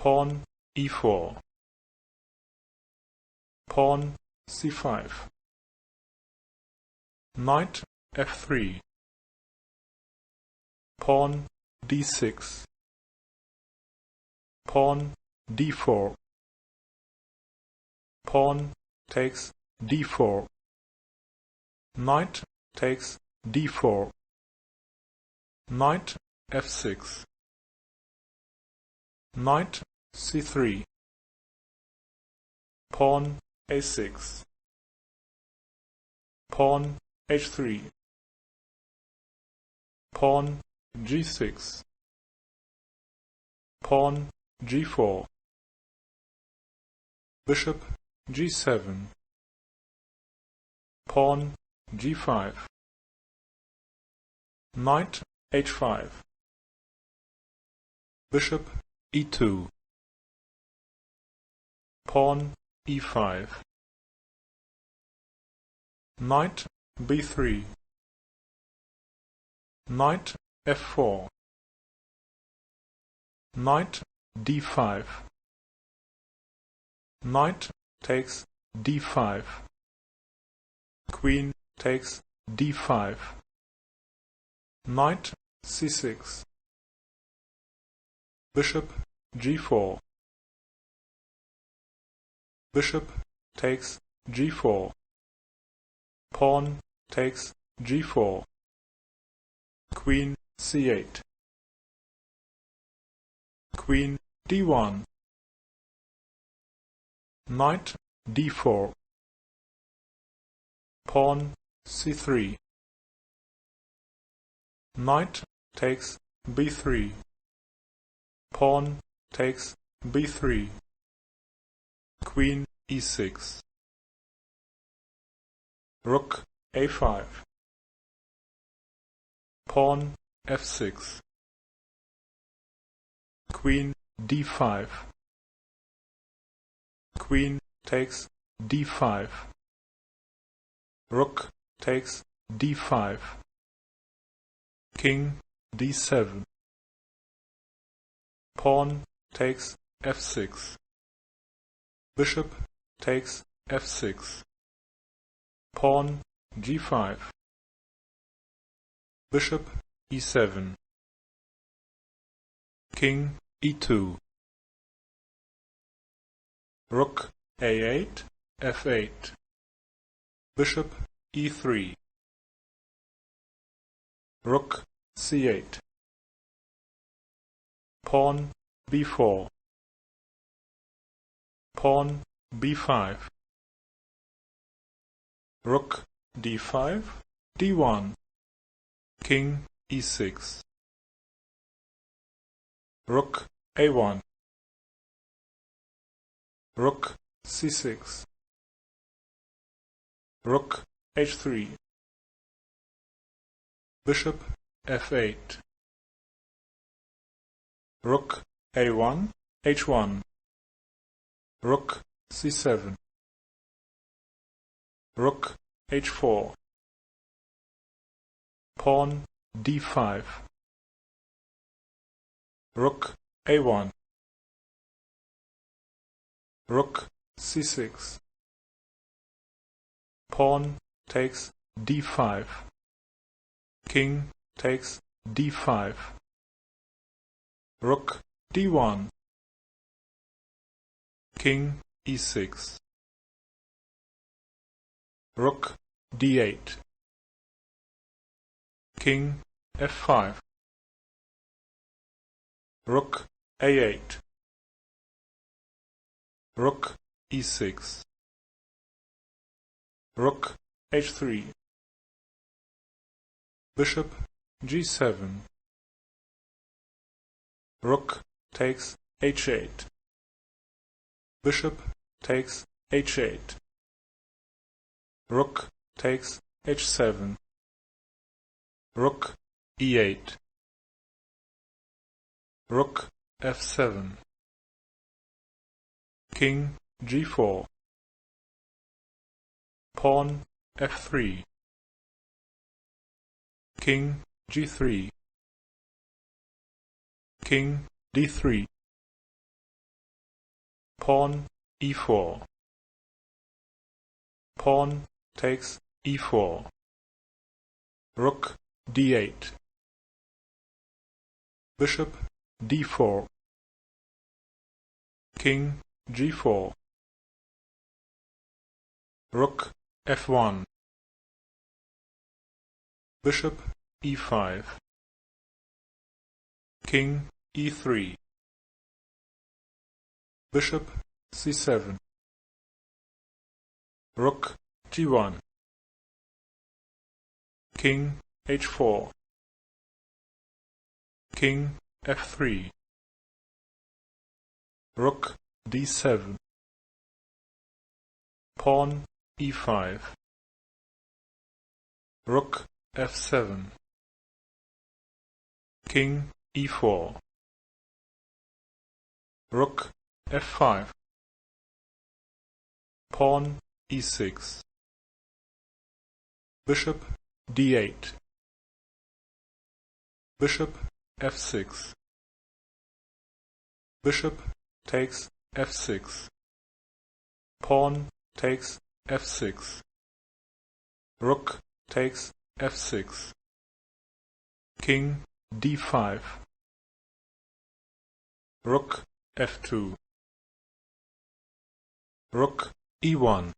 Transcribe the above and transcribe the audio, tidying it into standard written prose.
pawn e4, pawn c5, knight f3, pawn d6, pawn d4, pawn takes d4, knight takes d4, knight f6, knight c3, pawn a6, pawn h3, pawn g6, pawn g4, bishop g7, pawn g5, knight h5, bishop e2, pawn e5, knight b3, knight f4, knight d5, knight takes d5, queen takes d5, knight c6, bishop g4, bishop takes g4, pawn takes g4, queen c8, queen d1, knight d4, pawn c3, knight takes b3, pawn takes b3, queen e6, rook a5, pawn f6, queen d5, queen takes d5, rook takes d5, king d7, pawn takes f6, bishop takes f6, pawn g5, bishop e7, king e2, rook a8, f8, bishop e3, rook c8, pawn b4, pawn b5, rook d5, d1, king e6, rook a1, rook c6, rook h3, bishop f8, rook a1, h1, rook c7, rook h4, pawn d5, rook a1, rook c6, pawn takes d5, king takes d5, rook d1, king e6, rook d8, king f5, rook a8, rook e6, rook h3, bishop g7, rook takes h8, bishop takes h8, rook takes h7, rook e8, rook f7, king g4, pawn f3, king g3, king d3, pawn e4, pawn takes e4, rook d8, bishop d4, king g4, rook f1, bishop e5, king e3, bishop c7, rook g1, king h4, king f3, rook d7, pawn e5, rook f7, king e4, rook f5, pawn e6, bishop d8, bishop f6, bishop takes f6, pawn takes f6, rook takes f6, king d5, rook f2, rook e1.